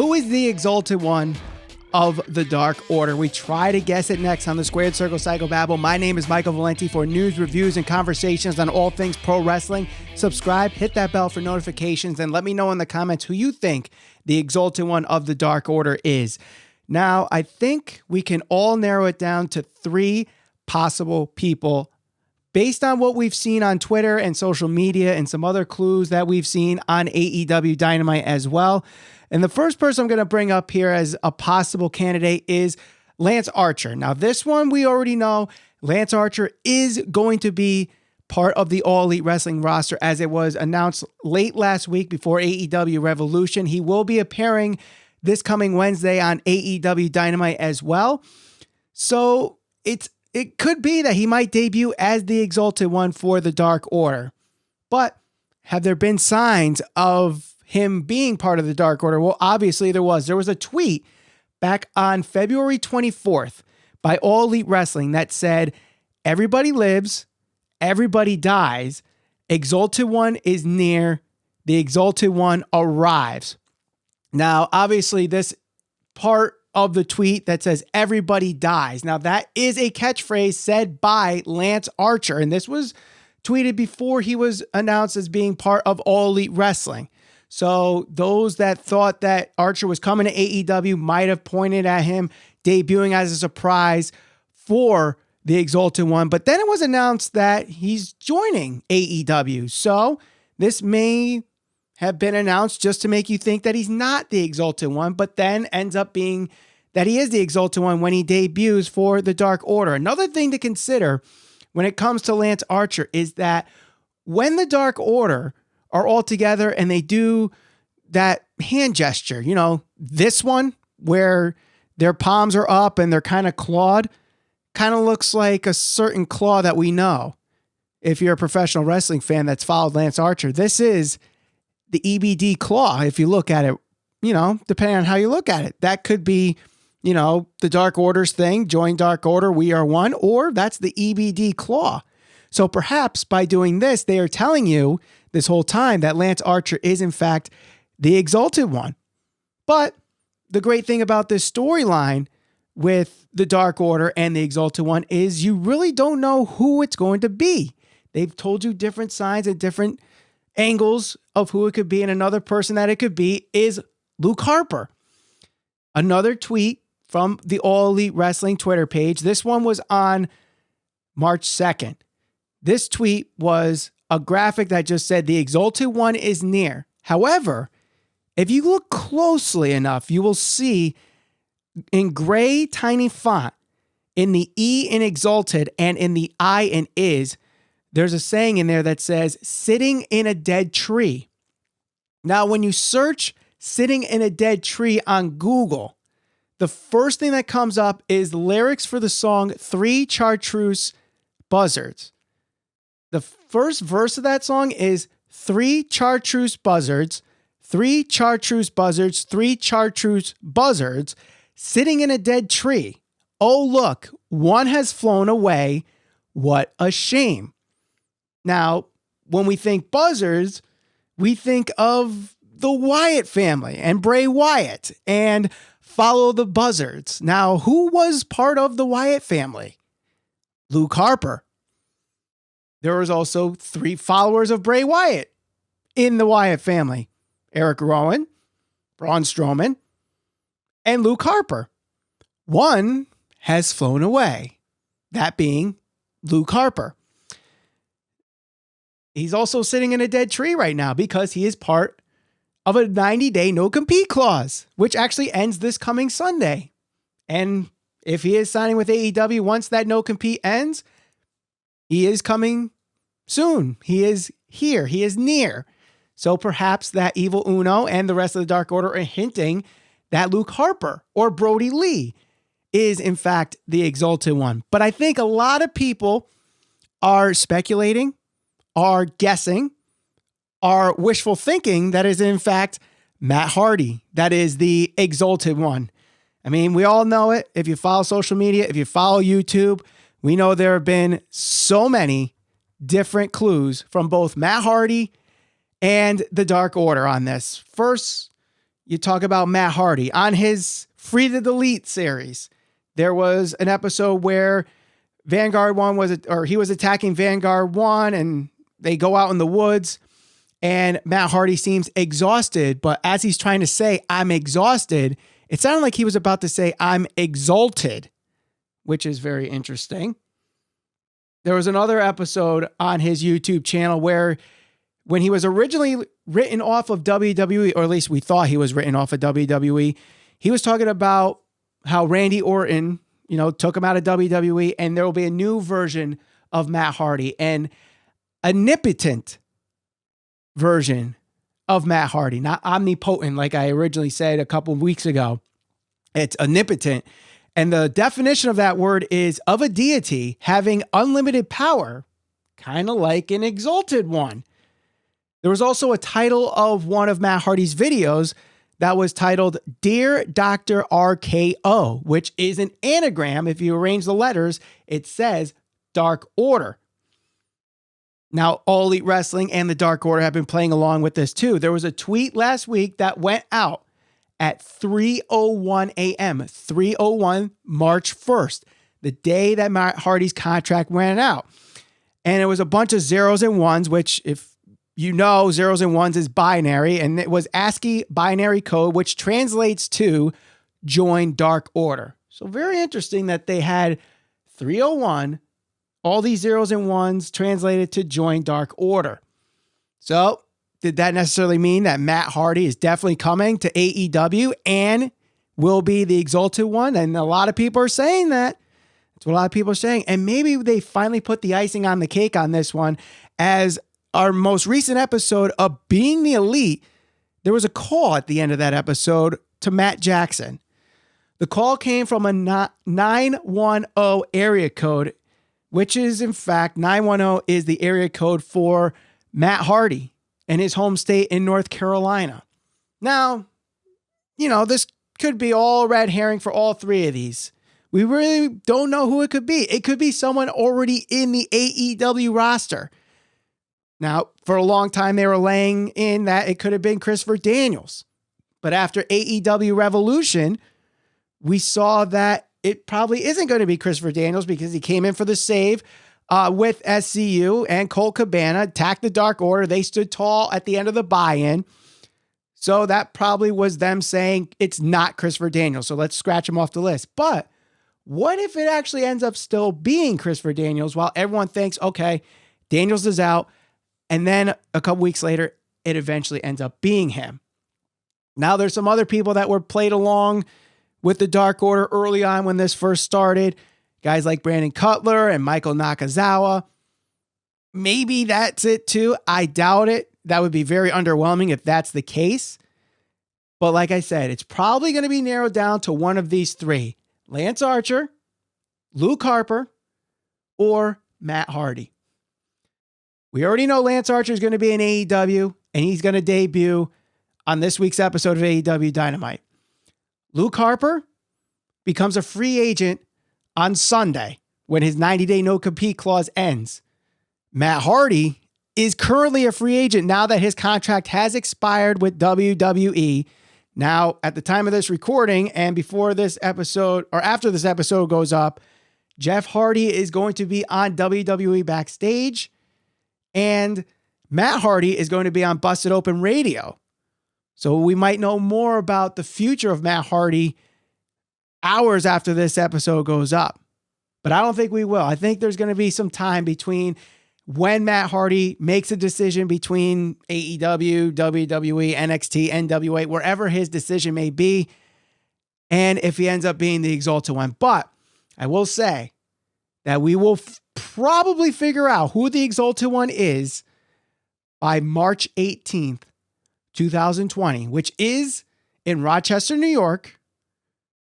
Who is the Exalted One of the Dark Order? We try to guess it next on the Squared Circle Psychobabble. My name is Michael Valenti. For news, reviews, and conversations on all things pro wrestling, subscribe, hit that bell for notifications, and let me know in the comments who you think the Exalted One of the Dark Order is. Now, I think we can all narrow it down to three possible people based on what we've seen on Twitter and social media and some other clues that we've seen on AEW Dynamite as well. And the first person I'm going to bring up here as a possible candidate is Lance Archer. Now, this one we already know. Lance Archer is going to be part of the All Elite Wrestling roster as it was announced late last week before AEW Revolution. He will be appearing this coming Wednesday on AEW Dynamite as well. So it could be that he might debut as the Exalted One for the Dark Order. But have there been signs of him being part of the Dark Order? Well, obviously there was. There was a tweet back on February 24th by All Elite Wrestling that said, "Everybody lives, everybody dies. Exalted One is near. The Exalted One arrives." Now, obviously, this part of the tweet that says everybody dies. Now, that is a catchphrase said by Lance Archer, and this was tweeted before he was announced as being part of All Elite Wrestling. So those that thought that Archer was coming to AEW might have pointed at him debuting as a surprise for the Exalted One. But then it was announced that he's joining AEW. So this may have been announced just to make you think that he's not the Exalted One, but then ends up being that he is the Exalted One when he debuts for the Dark Order. Another thing to consider when it comes to Lance Archer is that when the Dark Order are all together and they do that hand gesture, you know, this one where their palms are up and they're kind of clawed, kind of looks like a certain claw that we know. If you're a professional wrestling fan that's followed Lance Archer, this is the EBD claw. If you look at it, you know, depending on how you look at it, that could be, you know, the Dark Order's thing, join Dark Order, we are one, or that's the EBD claw. So perhaps by doing this, they are telling you this whole time that Lance Archer is in fact the Exalted One. But the great thing about this storyline with the Dark Order and the Exalted One is you really don't know who it's going to be. They've told you different signs and different angles of who it could be, and another person that it could be is Luke Harper. Another tweet from the All Elite Wrestling Twitter page. This one was on March 2nd. This tweet was a graphic that just said the Exalted One is near. However, if you look closely enough, you will see in gray tiny font in the E in Exalted and in the I in is, there's a saying in there that says, "sitting in a dead tree." Now, when you search "sitting in a dead tree" on Google, the first thing that comes up is lyrics for the song Three Chartreuse Buzzards. The first verse of that song is three chartreuse buzzards, three chartreuse buzzards, three chartreuse buzzards, sitting in a dead tree. Oh, look, one has flown away. What a shame. Now, when we think buzzards, we think of the Wyatt family and Bray Wyatt and Follow the Buzzards. Now, who was part of the Wyatt family? Luke Harper. There was also three followers of Bray Wyatt in the Wyatt family: Eric Rowan, Braun Strowman, and Luke Harper. One has flown away, that being Luke Harper. He's also sitting in a dead tree right now because he is part of a 90-day no-compete clause, which actually ends this coming Sunday. And if he is signing with AEW once that no-compete ends, he is coming soon. He is here. He is near. So perhaps that Evil Uno and the rest of the Dark Order are hinting that Luke Harper or Brodie Lee is in fact the Exalted One. But I think a lot of people are speculating, are guessing, are wishful thinking that is in fact Matt Hardy that is the Exalted One. I mean, we all know it. If you follow social media, if you follow YouTube, we know there have been so many different clues from both Matt Hardy and the Dark Order on this. First, you talk about Matt Hardy on his Free to Delete series. There was an episode where Vanguard 1 he was attacking Vanguard 1 and they go out in the woods and Matt Hardy seems exhausted, but as he's trying to say, I'm exhausted, it sounded like he was about to say, I'm exalted, which is very interesting. There was another episode on his YouTube channel where when he was originally written off of WWE, or at least we thought he was written off of WWE, he was talking about how Randy Orton, took him out of WWE, and there will be a new version of Matt Hardy, and a omnipotent version of Matt Hardy, not omnipotent like I originally said a couple of weeks ago. It's omnipotent. And the definition of that word is of a deity having unlimited power, kind of like an exalted one. There was also a title of one of Matt Hardy's videos that was titled Dear Dr. RKO, which is an anagram. If you arrange the letters, it says Dark Order. Now, All Elite Wrestling and the Dark Order have been playing along with this too. There was a tweet last week that went out at 3:01 a.m., 3:01 March 1st, the day that Matt Hardy's contract ran out. And it was a bunch of zeros and ones, which if you know, zeros and ones is binary, and it was ASCII binary code, which translates to join Dark Order. So very interesting that they had 3:01, all these zeros and ones translated to join Dark Order. So did that necessarily mean that Matt Hardy is definitely coming to AEW and will be the Exalted One? And a lot of people are saying that. That's what a lot of people are saying. And maybe they finally put the icing on the cake on this one, as our most recent episode of Being the Elite, there was a call at the end of that episode to Matt Jackson. The call came from a 910 area code, which is in fact 910 is the area code for Matt Hardy and his home state in North Carolina. Now, this could be all red herring for all three of these. We really don't know who it could be. It could be someone already in the AEW roster. Now, for a long time, they were laying in that it could have been Christopher Daniels. But after AEW Revolution, we saw that it probably isn't going to be Christopher Daniels because he came in for the save with SCU and Colt Cabana, attacked the Dark Order. They stood tall at the end of the buy-in. So that probably was them saying it's not Christopher Daniels. So let's scratch him off the list. But what if it actually ends up still being Christopher Daniels while everyone thinks, okay, Daniels is out. And then a couple weeks later, it eventually ends up being him. Now there's some other people that were played along with the Dark Order early on when this first started. Guys like Brandon Cutler and Michael Nakazawa. Maybe that's it too. I doubt it. That would be very underwhelming if that's the case. But like I said, it's probably going to be narrowed down to one of these three. Lance Archer, Luke Harper, or Matt Hardy. We already know Lance Archer is going to be in AEW, and he's going to debut on this week's episode of AEW Dynamite. Luke Harper becomes a free agent on Sunday when his 90-day no-compete clause ends. Matt Hardy is currently a free agent now that his contract has expired with WWE. Now, at the time of this recording and before this episode, or after this episode goes up, Jeff Hardy is going to be on WWE Backstage, and Matt Hardy is going to be on Busted Open Radio. So we might know more about the future of Matt Hardy hours after this episode goes up. But I don't think we will. I think there's going to be some time between when Matt Hardy makes a decision between AEW, WWE, NXT, NWA, wherever his decision may be, and if he ends up being the Exalted One. But I will say that we will probably figure out who the Exalted One is by March 18th, 2020, which is in Rochester, New York.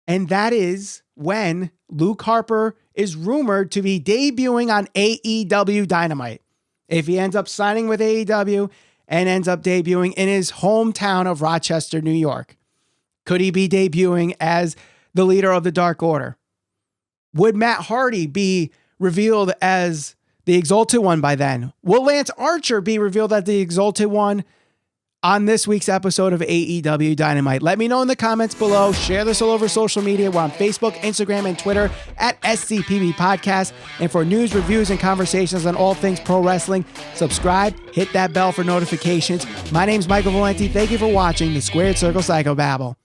And that is when Luke Harper is rumored to be debuting on AEW Dynamite. If he ends up signing with AEW and ends up debuting in his hometown of Rochester, New York, could he be debuting as the leader of the Dark Order? Would Matt Hardy be revealed as the Exalted One by then? Will Lance Archer be revealed as the Exalted One on this week's episode of AEW Dynamite. Let me know in the comments below. Share this all over social media. We're on Facebook, Instagram, and Twitter at SCPB Podcast. And for news, reviews, and conversations on all things pro wrestling, subscribe, hit that bell for notifications. My name's Michael Valenti. Thank you for watching the Squared Circle Psychobabble.